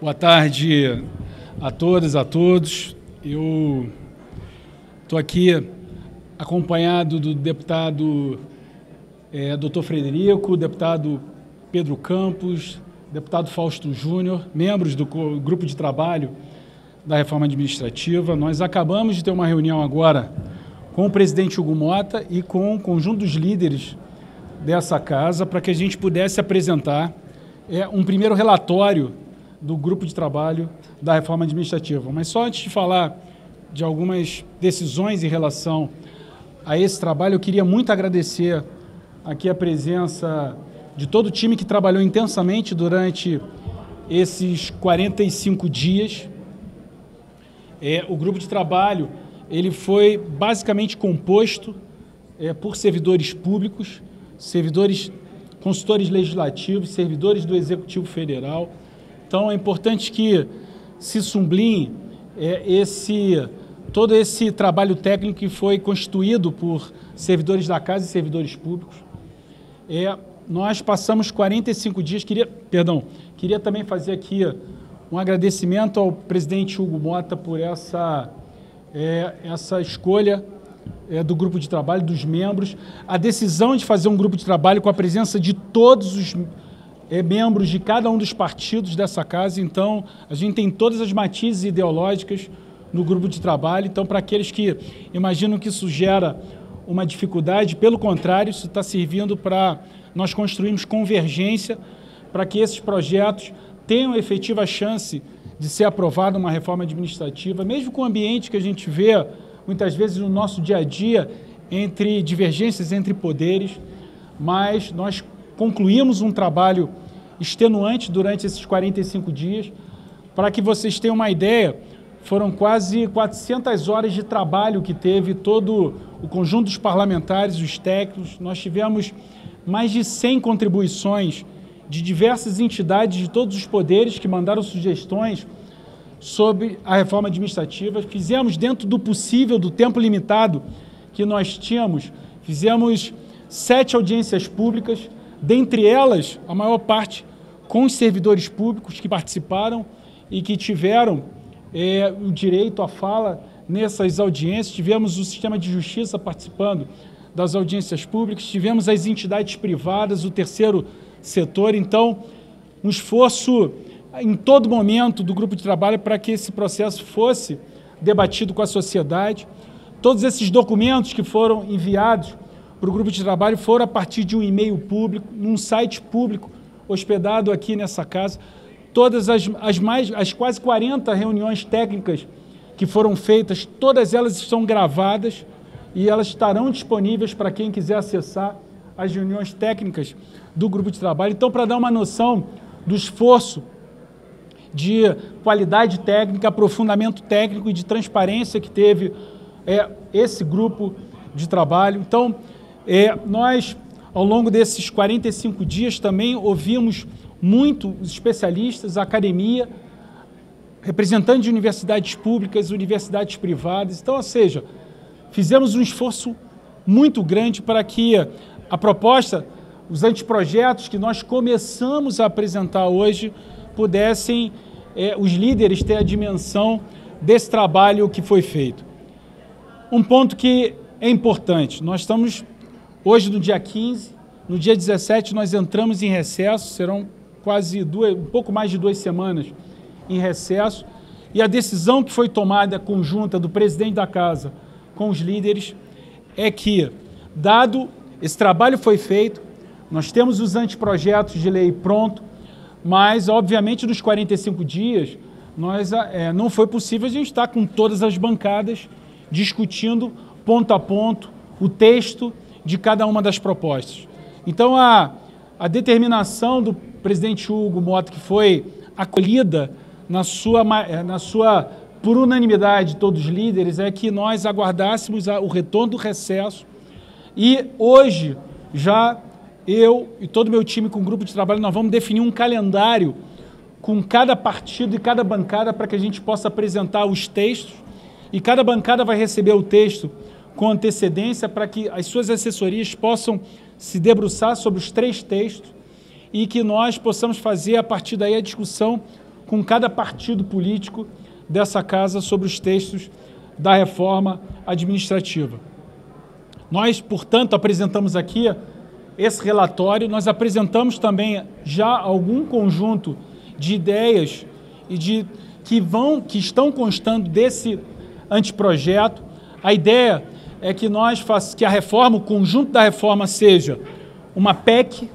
Boa tarde a todas, a todos. Eu estou aqui acompanhado do deputado Dr. Frederico, deputado Pedro Campos, deputado Fausto Júnior, membros do grupo de trabalho da reforma administrativa. Nós acabamos de ter uma reunião agora com o presidente Hugo Motta e com o conjunto dos líderes dessa casa para que a gente pudesse apresentar um primeiro relatório do grupo de trabalho da reforma administrativa. Mas só antes de falar de algumas decisões em relação a esse trabalho, eu queria muito agradecer aqui a presença de todo o time que trabalhou intensamente durante esses 45 dias. O grupo de trabalho ele foi basicamente composto por servidores públicos, consultores legislativos, servidores do Executivo Federal. Então, é importante que se sublinhe todo esse trabalho técnico que foi constituído por servidores da Casa e servidores públicos. Nós passamos 45 dias, queria também fazer aqui um agradecimento ao presidente Hugo Motta por essa escolha do grupo de trabalho, dos membros, a decisão de fazer um grupo de trabalho com a presença de todos os membros de cada um dos partidos dessa casa. Então, a gente tem todas as matizes ideológicas no grupo de trabalho. Então, para aqueles que imaginam que isso gera uma dificuldade, pelo contrário, isso está servindo para nós construirmos convergência para que esses projetos tenham efetiva chance de ser aprovada uma reforma administrativa, mesmo com o ambiente que a gente vê muitas vezes no nosso dia a dia, entre divergências entre poderes, mas nós concluímos um trabalho extenuante durante esses 45 dias. Para que vocês tenham uma ideia, foram quase 400 horas de trabalho que teve todo o conjunto dos parlamentares, os técnicos. Nós tivemos mais de 100 contribuições de diversas entidades de todos os poderes que mandaram sugestões sobre a reforma administrativa. Fizemos, dentro do possível, do tempo limitado que nós tínhamos, fizemos 7 audiências públicas, dentre elas, a maior parte com os servidores públicos que participaram e que tiveram o direito à fala nessas audiências. Tivemos o sistema de justiça participando das audiências públicas, tivemos as entidades privadas, o terceiro setor. Então, um esforço em todo momento do grupo de trabalho para que esse processo fosse debatido com a sociedade. Todos esses documentos que foram enviados para o grupo de trabalho foram a partir de um e-mail público, num site público hospedado aqui nessa casa. Todas as quase 40 reuniões técnicas que foram feitas, todas elas estão gravadas e elas estarão disponíveis para quem quiser acessar as reuniões técnicas do grupo de trabalho. Então, para dar uma noção do esforço de qualidade técnica, aprofundamento técnico e de transparência que teve esse grupo de trabalho. Então, nós, ao longo desses 45 dias, também ouvimos muito os especialistas, a academia, representantes de universidades públicas, universidades privadas. Então, ou seja, fizemos um esforço muito grande para que a proposta, os anteprojetos que nós começamos a apresentar hoje, pudessem os líderes ter a dimensão desse trabalho que foi feito. Um ponto que é importante, nós estamos hoje no dia 15, no dia 17 nós entramos em recesso, serão quase um pouco mais de 2 semanas em recesso, e a decisão que foi tomada conjunta do presidente da Casa com os líderes é que, dado esse trabalho foi feito, nós temos os anteprojetos de lei pronto, mas, obviamente, nos 45 dias, não foi possível a gente estar com todas as bancadas discutindo ponto a ponto o texto de cada uma das propostas. Então, a determinação do presidente Hugo Motta, que foi acolhida por unanimidade de todos os líderes, é que nós aguardássemos o retorno do recesso e hoje já eu e todo o meu time com o grupo de trabalho, nós vamos definir um calendário com cada partido e cada bancada para que a gente possa apresentar os textos, e cada bancada vai receber o texto com antecedência para que as suas assessorias possam se debruçar sobre os 3 textos e que nós possamos fazer, a partir daí, a discussão com cada partido político dessa casa sobre os textos da reforma administrativa. Nós, portanto, apresentamos aqui esse relatório, nós apresentamos também já algum conjunto de ideias e que estão constando desse anteprojeto. A ideia é que que a reforma, o conjunto da reforma seja uma PEC,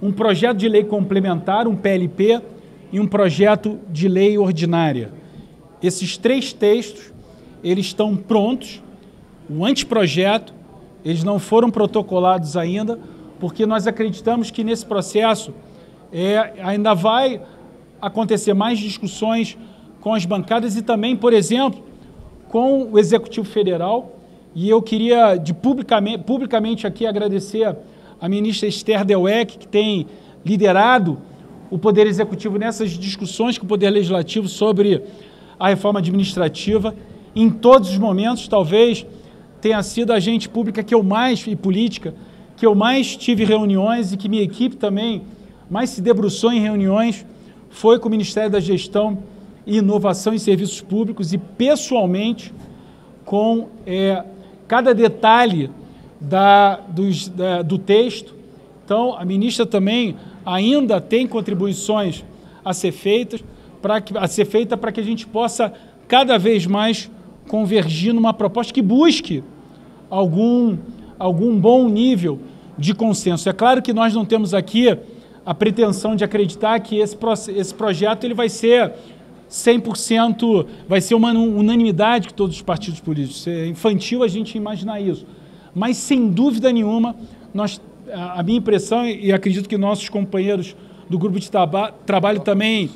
um projeto de lei complementar, um PLP e um projeto de lei ordinária. Esses 3 textos, eles estão prontos, o anteprojeto, eles não foram protocolados ainda, porque nós acreditamos que nesse processo ainda vai acontecer mais discussões com as bancadas e também, por exemplo, com o Executivo Federal. E eu queria publicamente aqui agradecer a ministra Esther Deuec, que tem liderado o Poder Executivo nessas discussões com o Poder Legislativo sobre a reforma administrativa. Em todos os momentos, talvez tenha sido a agente pública e política que eu mais tive reuniões e que minha equipe também mais se debruçou em reuniões, foi com o Ministério da Gestão e Inovação em Serviços Públicos e, pessoalmente, com cada detalhe do texto. Então, a ministra também ainda tem contribuições a ser feita para que a gente possa cada vez mais convergir numa proposta que busque algum bom nível de consenso. É claro que nós não temos aqui a pretensão de acreditar que esse projeto ele vai ser 100%, vai ser uma unanimidade de todos os partidos políticos. É infantil a gente imaginar isso. Mas, sem dúvida nenhuma, a minha impressão, e acredito que nossos companheiros do grupo de trabalho também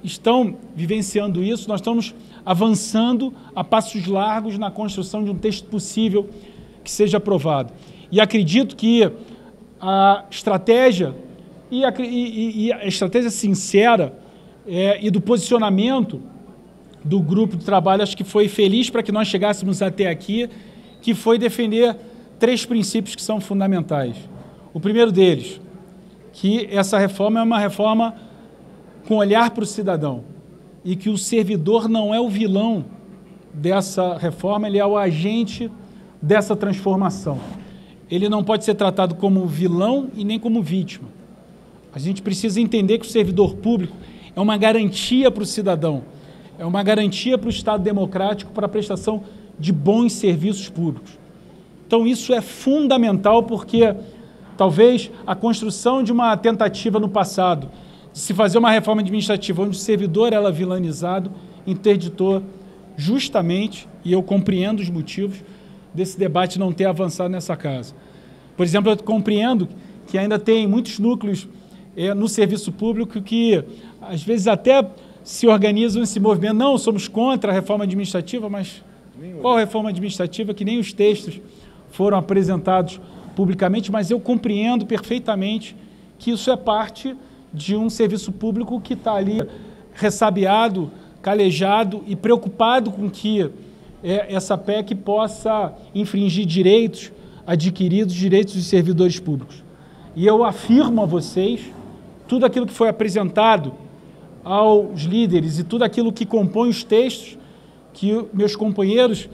estão vivenciando isso, nós estamos avançando a passos largos na construção de um texto possível que seja aprovado. E acredito que a estratégia, e a estratégia sincera e do posicionamento do grupo de trabalho, acho que foi feliz para que nós chegássemos até aqui, que foi defender 3 princípios que são fundamentais. O primeiro deles, que essa reforma é uma reforma com olhar para o cidadão e que o servidor não é o vilão dessa reforma, ele é o agente dessa transformação. Ele não pode ser tratado como vilão e nem como vítima. A gente precisa entender que o servidor público é uma garantia para o cidadão, é uma garantia para o Estado democrático para a prestação de bons serviços públicos. Então, isso é fundamental porque talvez a construção de uma tentativa no passado de se fazer uma reforma administrativa onde o servidor era vilanizado interditou justamente, e eu compreendo os motivos desse debate não ter avançado nessa casa. Por exemplo, eu compreendo que ainda tem muitos núcleos no serviço público que, às vezes, até se organizam esse movimento. Não, somos contra a reforma administrativa, mas qual reforma administrativa? Que nem os textos foram apresentados publicamente, mas eu compreendo perfeitamente que isso é parte de um serviço público que está ali ressabiado, calejado e preocupado com que essa PEC possa infringir direitos adquiridos, direitos dos servidores públicos. E eu afirmo a vocês, tudo aquilo que foi apresentado aos líderes e tudo aquilo que compõe os textos que meus companheiros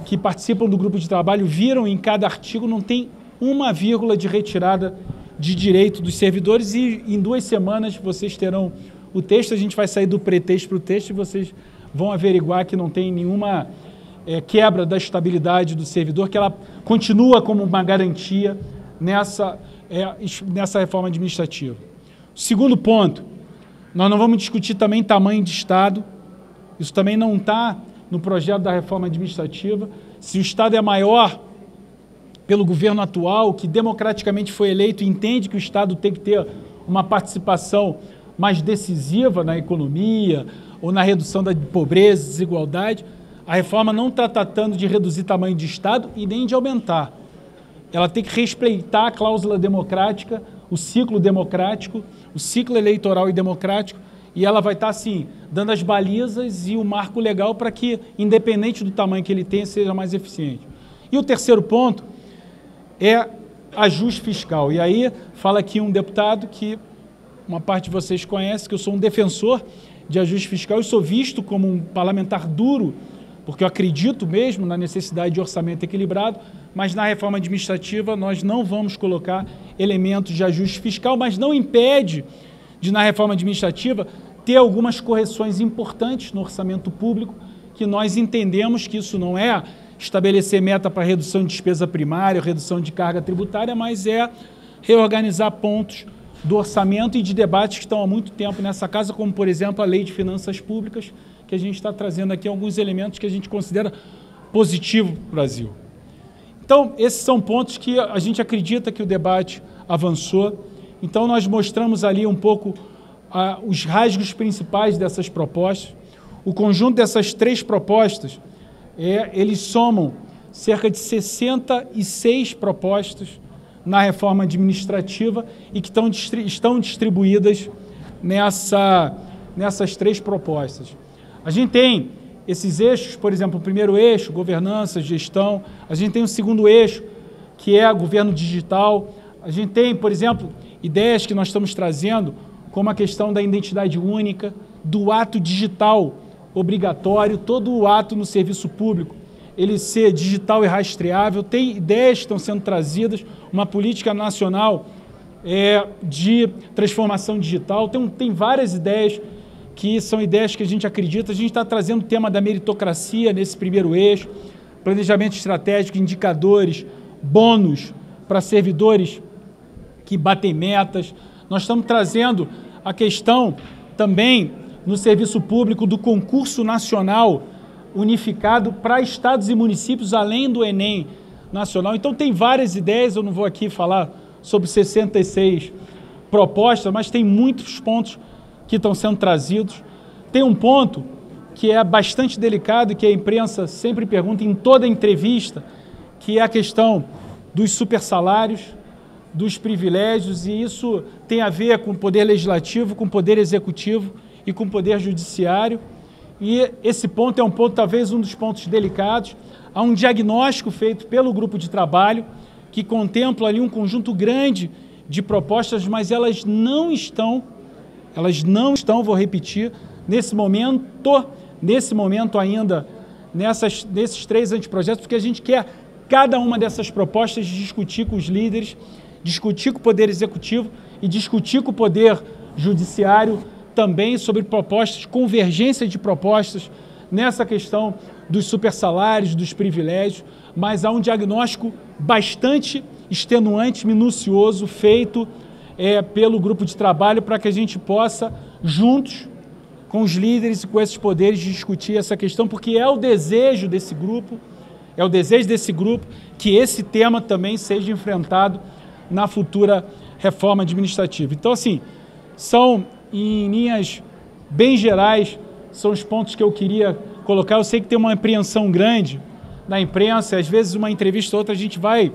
que participam do grupo de trabalho viram em cada artigo, não tem uma vírgula de retirada de direito dos servidores e em 2 semanas vocês terão o texto, a gente vai sair do pretexto para o texto e vocês vão averiguar que não tem nenhuma quebra da estabilidade do servidor, que ela continua como uma garantia nessa reforma administrativa. O segundo ponto, nós não vamos discutir também tamanho de Estado, isso também não está no projeto da reforma administrativa. Se o Estado é maior pelo governo atual, que democraticamente foi eleito, entende que o Estado tem que ter uma participação mais decisiva na economia ou na redução da pobreza, desigualdade, a reforma não está tratando de reduzir tamanho de Estado e nem de aumentar. Ela tem que respeitar a cláusula democrática, o ciclo democrático, o ciclo eleitoral e democrático, e ela vai estar, assim, dando as balizas e o marco legal para que, independente do tamanho que ele tenha, seja mais eficiente. E o terceiro ponto é ajuste fiscal. E aí fala aqui um deputado que uma parte de vocês conhece que eu sou um defensor de ajuste fiscal e sou visto como um parlamentar duro, porque eu acredito mesmo na necessidade de orçamento equilibrado, mas na reforma administrativa nós não vamos colocar elementos de ajuste fiscal, mas não impede de, na reforma administrativa, ter algumas correções importantes no orçamento público, que nós entendemos que isso não é estabelecer meta para redução de despesa primária, redução de carga tributária, mas é reorganizar pontos do orçamento e de debates que estão há muito tempo nessa casa, como, por exemplo, a Lei de Finanças Públicas, que a gente está trazendo aqui alguns elementos que a gente considera positivo para o Brasil. Então, esses são pontos que a gente acredita que o debate avançou. Então, nós mostramos ali um pouco os rasgos principais dessas propostas. O conjunto dessas 3 propostas, eles somam cerca de 66 propostas na reforma administrativa e que estão distribuídas nessas 3 propostas. A gente tem esses eixos, por exemplo, o primeiro eixo, governança, gestão. A gente tem o segundo eixo, que é governo digital. A gente tem, por exemplo, ideias que nós estamos trazendo, como a questão da identidade única, do ato digital obrigatório, todo o ato no serviço público, ele ser digital e rastreável. Tem ideias que estão sendo trazidas, uma política nacional de transformação digital. Tem várias ideias que são ideias que a gente acredita. A gente está trazendo o tema da meritocracia nesse primeiro eixo, planejamento estratégico, indicadores, bônus para servidores que batem metas. Nós estamos trazendo a questão também no serviço público do concurso nacional unificado para estados e municípios, além do Enem nacional. Então tem várias ideias, eu não vou aqui falar sobre 66 propostas, mas tem muitos pontos que estão sendo trazidos. Tem um ponto que é bastante delicado e que a imprensa sempre pergunta em toda entrevista, que é a questão dos supersalários, dos privilégios, e isso tem a ver com o poder legislativo, com o poder executivo e com o poder judiciário. E esse ponto é um ponto, talvez um dos pontos delicados. Há um diagnóstico feito pelo grupo de trabalho que contempla ali um conjunto grande de propostas, mas elas não estão, vou repetir, nesse momento ainda, nesses 3 anteprojetos, porque a gente quer cada uma dessas propostas discutir com os líderes, discutir com o Poder Executivo e discutir com o Poder Judiciário também sobre propostas, convergência de propostas nessa questão dos supersalários, dos privilégios, mas há um diagnóstico bastante extenuante, minucioso, feito pelo grupo de trabalho para que a gente possa, juntos, com os líderes e com esses poderes, discutir essa questão, porque é o desejo desse grupo, que esse tema também seja enfrentado na futura reforma administrativa. Então, assim, são, em linhas bem gerais, são os pontos que eu queria colocar. Eu sei que tem uma apreensão grande na imprensa, às vezes uma entrevista ou outra a gente vai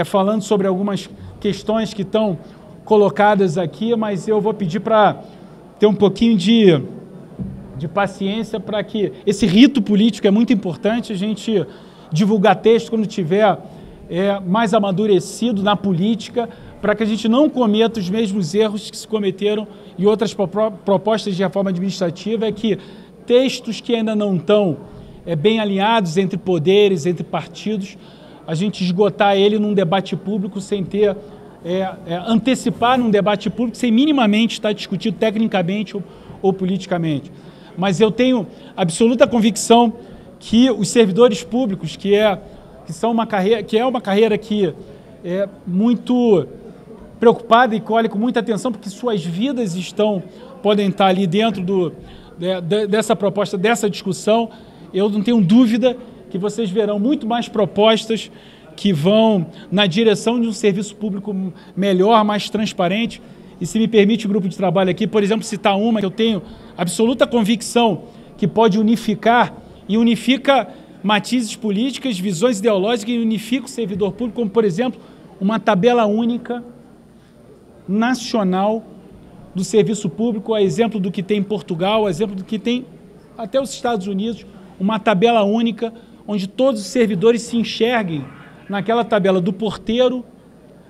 falando sobre algumas questões que estão colocadas aqui, mas eu vou pedir para ter um pouquinho de paciência para que esse rito político é muito importante, a gente divulgar texto quando tiver mais amadurecido na política, para que a gente não cometa os mesmos erros que se cometeram em outras propostas de reforma administrativa, que textos que ainda não estão bem alinhados entre poderes, entre partidos, a gente esgotar ele num debate público sem ter, antecipar num debate público sem minimamente estar discutido tecnicamente ou politicamente. Mas eu tenho absoluta convicção que os servidores públicos, que é uma carreira que é muito preocupada e colhe com muita atenção, porque suas vidas podem estar ali dentro dessa proposta, dessa discussão. Eu não tenho dúvida que vocês verão muito mais propostas que vão na direção de um serviço público melhor, mais transparente. E se me permite o grupo de trabalho aqui, por exemplo, citar uma que eu tenho absoluta convicção que pode unificar, e unifica matizes políticas, visões ideológicas, e unifica o servidor público, como, por exemplo, uma tabela única nacional do serviço público, a exemplo do que tem em Portugal, a exemplo do que tem até os Estados Unidos, uma tabela única onde todos os servidores se enxerguem naquela tabela, do porteiro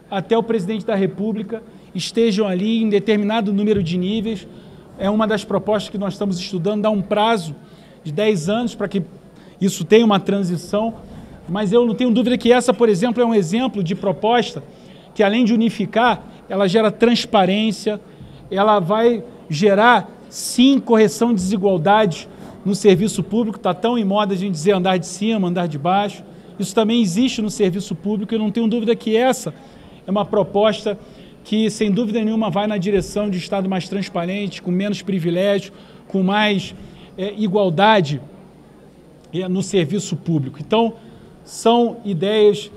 até o presidente da República, estejam ali em determinado número de níveis. É uma das propostas que nós estamos estudando, dar um prazo de 10 anos para que isso tenha uma transição, mas eu não tenho dúvida que essa, por exemplo, é um exemplo de proposta que, além de unificar, ela gera transparência, ela vai gerar, sim, correção de desigualdades no serviço público. Está tão em moda a gente dizer andar de cima, andar de baixo. Isso também existe no serviço público. Eu não tenho dúvida que essa é uma proposta que, sem dúvida nenhuma, vai na direção de um Estado mais transparente, com menos privilégio, com mais igualdade no serviço público. Então, são ideias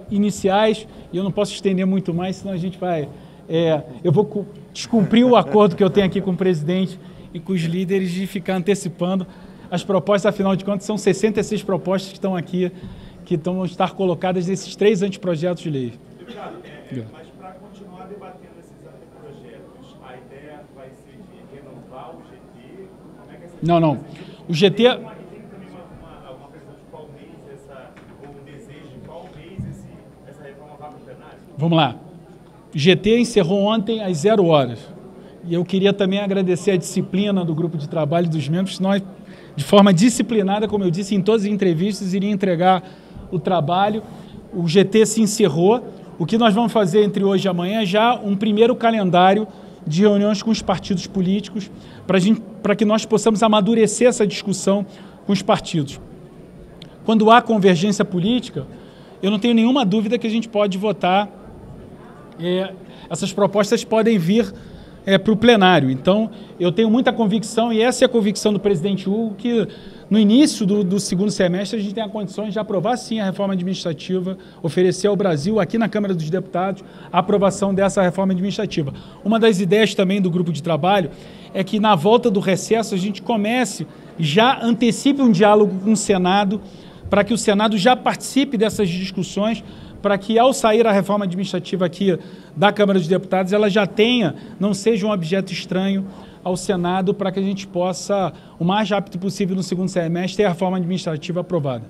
iniciais e eu não posso estender muito mais, senão a gente vai... eu vou descumprir o acordo que eu tenho aqui com o presidente e com os líderes de ficar antecipando as propostas. Afinal de contas, são 66 propostas que estão aqui, que vão estar colocadas nesses 3 anteprojetos de lei. Deputado, mas para continuar debatendo esses anteprojetos, a ideia vai ser de renovar o GT? Como é que essa... Não. O GT... Tem também uma previsão de qual mês ou um desejo de qual mês essa reforma vai para o plenário? Vamos lá. O GT encerrou ontem às 0 horas. E eu queria também agradecer a disciplina do grupo de trabalho dos membros. Nós, de forma disciplinada, como eu disse, em todas as entrevistas, iria entregar o trabalho. O GT se encerrou. O que nós vamos fazer entre hoje e amanhã é já um primeiro calendário de reuniões com os partidos políticos para que nós possamos amadurecer essa discussão com os partidos. Quando há convergência política, eu não tenho nenhuma dúvida que a gente pode votar. Essas propostas podem vir para o plenário. Então, eu tenho muita convicção, e essa é a convicção do presidente Hugo, que no início do segundo semestre a gente tem condições de aprovar, sim, a reforma administrativa, oferecer ao Brasil, aqui na Câmara dos Deputados, a aprovação dessa reforma administrativa. Uma das ideias também do grupo de trabalho é que, na volta do recesso, a gente já antecipe um diálogo com o Senado, para que o Senado já participe dessas discussões, para que, ao sair a reforma administrativa aqui da Câmara dos Deputados, ela já não seja um objeto estranho ao Senado, para que a gente possa, o mais rápido possível no segundo semestre, ter a reforma administrativa aprovada.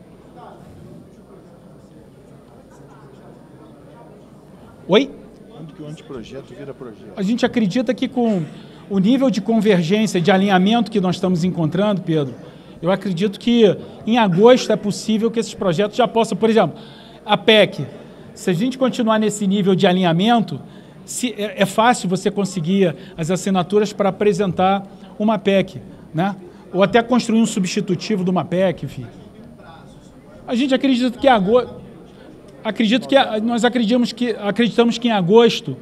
Oi? Quando que o anteprojeto vira projeto? A gente acredita que com o nível de convergência, de alinhamento que nós estamos encontrando, Pedro, eu acredito que em agosto é possível que esses projetos já possam, por exemplo, a PEC, se a gente continuar nesse nível de alinhamento, é fácil você conseguir as assinaturas para apresentar uma PEC, né? Ou até construir um substitutivo de uma PEC, enfim. A gente acredita que nós acreditamos que em agosto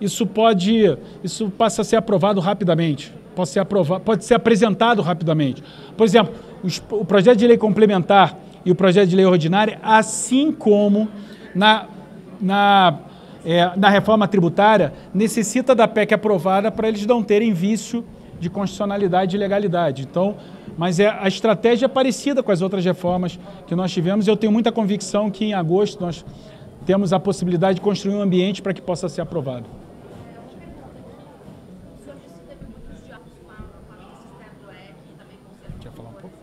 isso passa a ser aprovado rapidamente, pode ser apresentado rapidamente. Por exemplo, o projeto de lei complementar e o projeto de lei ordinária, assim como na reforma tributária, necessita da PEC aprovada para eles não terem vício de constitucionalidade e legalidade. Então, mas a estratégia é parecida com as outras reformas que nós tivemos, e eu tenho muita convicção que em agosto nós temos a possibilidade de construir um ambiente para que possa ser aprovado. Quer falar um pouco?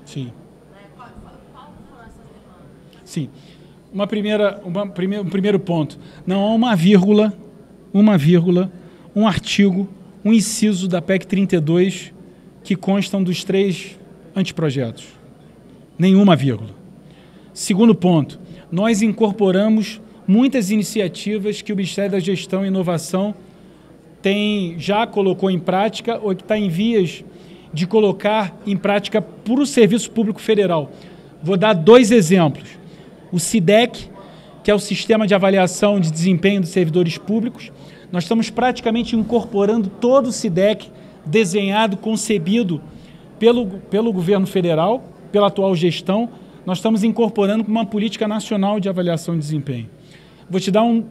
Sim. Qual foram essas demandas? Sim. Um primeiro ponto. Não há uma vírgula, um artigo, um inciso da PEC 32 que constam dos 3 anteprojetos. Nenhuma vírgula. Segundo ponto, nós incorporamos muitas iniciativas que o Ministério da Gestão e Inovação já colocou em prática ou que está em vias de colocar em prática para o Serviço Público Federal. Vou dar 2 exemplos. O SIDEC, que é o Sistema de Avaliação de Desempenho dos Servidores Públicos. Nós estamos praticamente incorporando todo o SIDEC, desenhado, concebido pelo governo federal, pela atual gestão. Nós estamos incorporando uma política nacional de avaliação de desempenho. Vou te dar um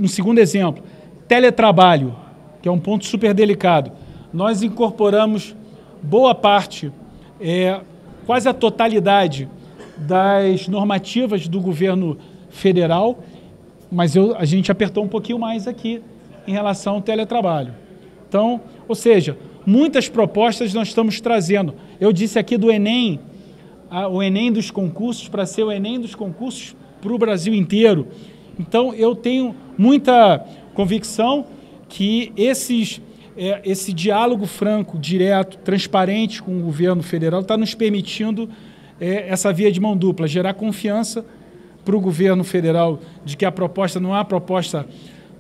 segundo exemplo. Teletrabalho, que é um ponto super delicado. Nós incorporamos boa parte, quase a totalidade das normativas do governo federal mas a gente apertou um pouquinho mais aqui em relação ao teletrabalho. Então, ou seja, muitas propostas nós estamos trazendo. Eu disse aqui do Enem, o Enem dos concursos, para ser o Enem dos concursos para o Brasil inteiro. Então, eu tenho muita convicção que esse diálogo franco, direto, transparente com o governo federal está nos permitindo essa via de mão dupla, gerar confiança para o governo federal de que a proposta não é uma proposta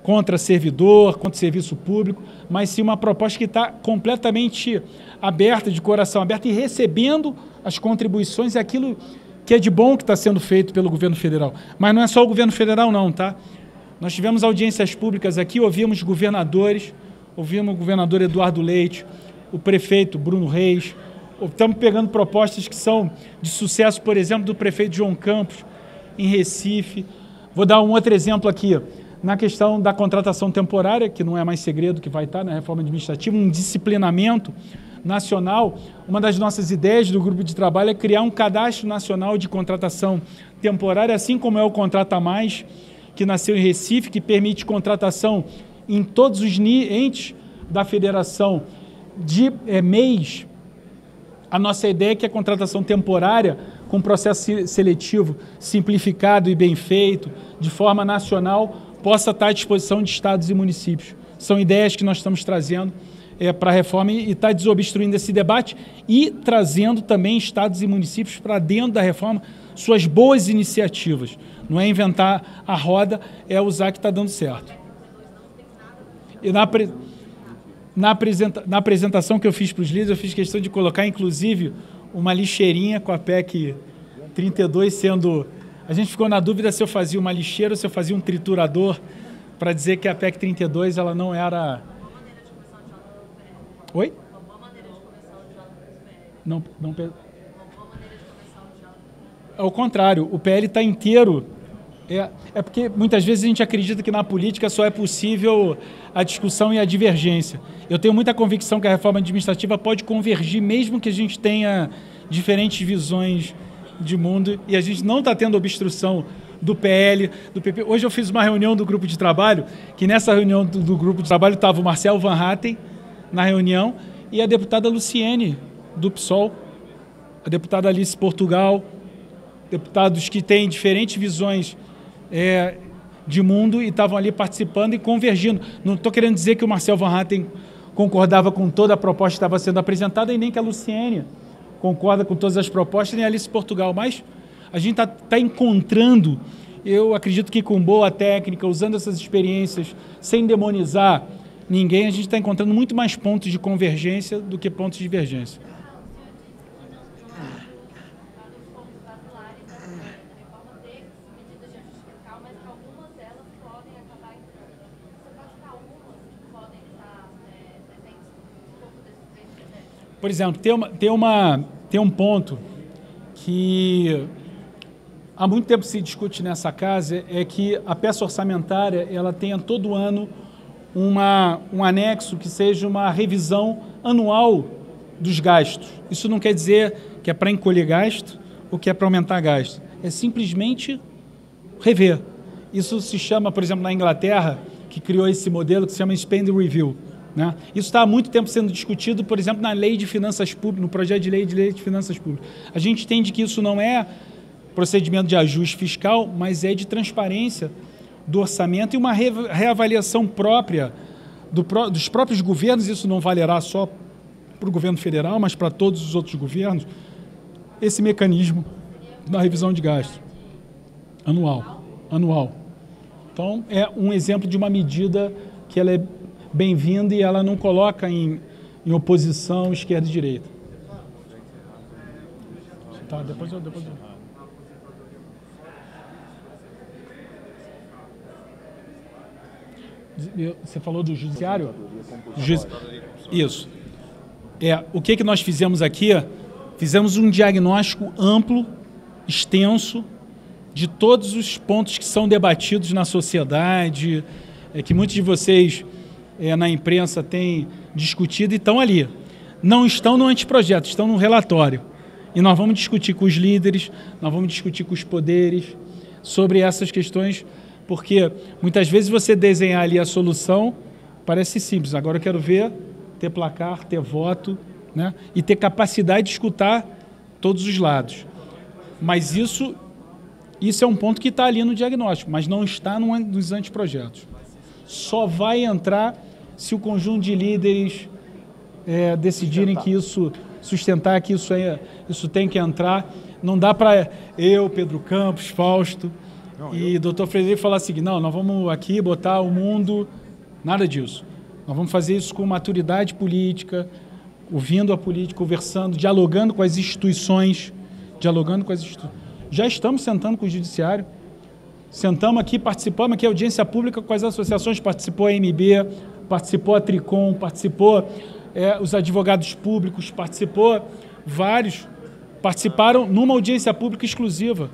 contra servidor, contra serviço público, mas sim uma proposta que está completamente aberta, de coração aberto e recebendo as contribuições e aquilo que é de bom que está sendo feito pelo governo federal. Mas não é só o governo federal não, tá? Nós tivemos audiências públicas aqui, ouvimos governadores, ouvimos o governador Eduardo Leite, o prefeito Bruno Reis, estamos pegando propostas que são de sucesso, por exemplo, do prefeito João Campos, em Recife. Vou dar um outro exemplo aqui, na questão da contratação temporária, que não é mais segredo que vai estar na reforma administrativa, um disciplinamento nacional. Uma das nossas ideias do grupo de trabalho é criar um cadastro nacional de contratação temporária, assim como é o Contrata Mais, que nasceu em Recife, que permite contratação em todos os entes da federação de mês. A nossa ideia é que a contratação temporária, com processo seletivo simplificado e bem feito, de forma nacional, possa estar à disposição de estados e municípios. São ideias que nós estamos trazendo para a reforma e está desobstruindo esse debate e trazendo também estados e municípios para dentro da reforma suas boas iniciativas. Não é inventar a roda, é usar que está dando certo. E na apresentação que eu fiz para os líderes, eu fiz questão de colocar, inclusive, uma lixeirinha com a PEC 32 sendo... A gente ficou na dúvida se eu fazia uma lixeira ou se eu fazia um triturador, para dizer que a PEC 32 ela não era... Oi? Não. Ao contrário, o PL está inteiro. É porque muitas vezes a gente acredita que na política só é possível a discussão e a divergência. Eu tenho muita convicção que a reforma administrativa pode convergir, mesmo que a gente tenha diferentes visões de mundo, e a gente não está tendo obstrução do PL, do PP. Hoje eu fiz uma reunião do grupo de trabalho, que nessa reunião do grupo de trabalho estava o Marcelo Van Hatten na reunião e a deputada Luciene, do PSOL, a deputada Alice Portugal, deputados que têm diferentes visões de mundo e estavam ali participando e convergindo. Não estou querendo dizer que o Marcelo Van Hatten concordava com toda a proposta que estava sendo apresentada e nem que a Luciene concorda com todas as propostas, nem a Alice Portugal, mas a gente está encontrando, eu acredito que com boa técnica, usando essas experiências, sem demonizar ninguém, a gente está encontrando muito mais pontos de convergência do que pontos de divergência. Por exemplo, tem um ponto que há muito tempo se discute nessa casa, é que a peça orçamentária ela tenha todo ano um anexo que seja uma revisão anual dos gastos. Isso não quer dizer que é para encolher gasto ou que é para aumentar gasto. É simplesmente rever. Isso se chama, por exemplo, na Inglaterra, que criou esse modelo que se chama Spending Review. Né? Isso está há muito tempo sendo discutido, por exemplo, na lei de finanças públicas, no projeto de lei de finanças públicas. A gente entende que isso não é procedimento de ajuste fiscal, mas é de transparência do orçamento e uma reavaliação própria dos próprios governos. Isso não valerá só para o governo federal, mas para todos os outros governos, esse mecanismo da revisão de gastos anual. Então, é um exemplo de uma medida que ela é bem-vinda e ela não coloca em oposição esquerda e direita. Tá, depois eu... Você falou do judiciário? Isso. O que nós fizemos aqui? Fizemos um diagnóstico amplo, extenso, de todos os pontos que são debatidos na sociedade, que muitos de vocês na imprensa têm discutido e estão ali. Não estão no anteprojeto, estão no relatório. E nós vamos discutir com os líderes, nós vamos discutir com os poderes sobre essas questões, porque muitas vezes você desenhar ali a solução parece simples. Agora eu quero ver, ter placar, ter voto, né? E ter capacidade de escutar todos os lados. Mas isso é um ponto que está ali no diagnóstico, mas não está nos anteprojetos. Só vai entrar se o conjunto de líderes decidirem que sustentar que isso tem que entrar. Não dá para eu, Pedro Campos, Fausto e Dr. Frederico falar assim, não, nós vamos aqui botar o mundo, nada disso. Nós vamos fazer isso com maturidade política, ouvindo a política, conversando, dialogando com as instituições, Já estamos sentando com o Judiciário, sentamos aqui, participamos aqui, audiência pública com as associações, participou a AMB, participou a Tricom, participou os advogados públicos, participou vários, participaram numa audiência pública exclusiva.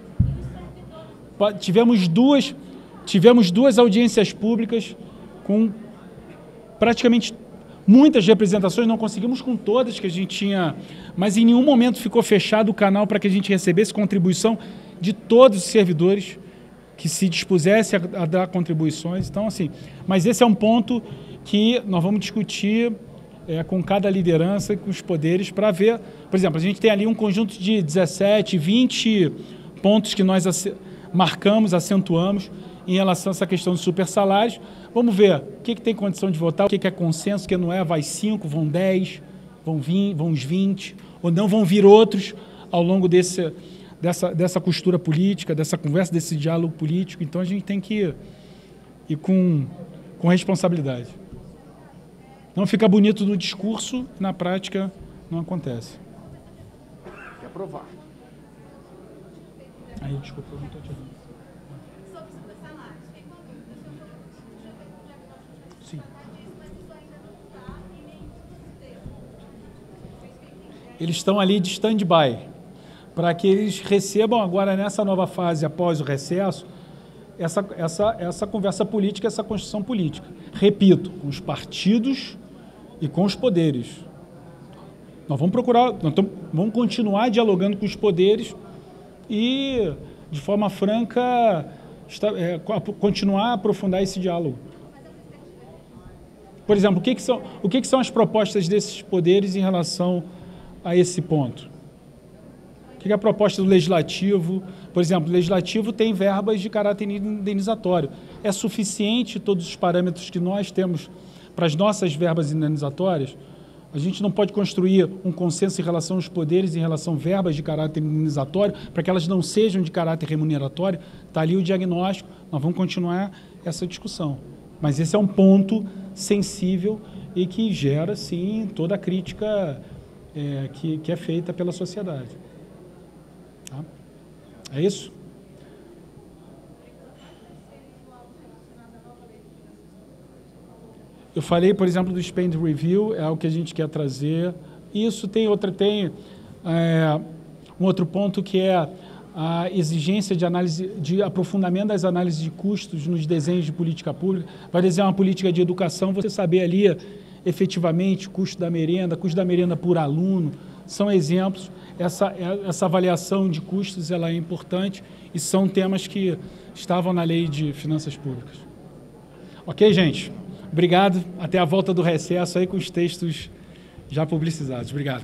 Tivemos duas audiências públicas com praticamente muitas representações, não conseguimos com todas que a gente tinha, mas em nenhum momento ficou fechado o canal para que a gente recebesse contribuição de todos os servidores que se dispusesse a dar contribuições. Então, assim, mas esse é um ponto que nós vamos discutir com cada liderança e com os poderes para ver, por exemplo, a gente tem ali um conjunto de 17, 20 pontos que nós marcamos, acentuamos em relação a essa questão dos supersalários. Vamos ver o que tem condição de votar, o que é consenso, o que não é, vai 5, vão 10, vão uns 20, ou não vão vir outros ao longo dessa costura política, dessa conversa, desse diálogo político. Então a gente tem que ir com responsabilidade. Não fica bonito no discurso, na prática não acontece. Quer aprovar. Aí, desculpa, eu não estou te ouvindo. Sobre supersalários, tem uma dúvida. O senhor já fez um diagnóstico Sim. disso, mas isso ainda não está em nenhum sistema. Eles estão ali de stand-by, para que eles recebam agora, nessa nova fase, após o recesso, essa conversa política, essa construção política. Repito, com os partidos e com os poderes. Nós vamos vamos continuar dialogando com os poderes e, de forma franca, continuar a aprofundar esse diálogo. Por exemplo, o que são as propostas desses poderes em relação a esse ponto? O que é a proposta do Legislativo? Por exemplo, o Legislativo tem verbas de caráter indenizatório. É suficiente todos os parâmetros que nós temos para as nossas verbas indenizatórias? A gente não pode construir um consenso em relação aos poderes, em relação a verbas de caráter indenizatório, para que elas não sejam de caráter remuneratório. Está ali o diagnóstico, nós vamos continuar essa discussão. Mas esse é um ponto sensível e que gera, sim, toda a crítica que é feita pela sociedade. Tá? É isso? Eu falei, por exemplo, do Spend Review, é o que a gente quer trazer. Isso tem um outro ponto que é a exigência de análise, de aprofundamento das análises de custos nos desenhos de política pública. Vai desenhar uma política de educação, você saber ali efetivamente custo da merenda por aluno, são exemplos. Essa avaliação de custos ela é importante e são temas que estavam na Lei de Finanças Públicas. Ok, gente? Obrigado. Até a volta do recesso aí com os textos já publicizados. Obrigado.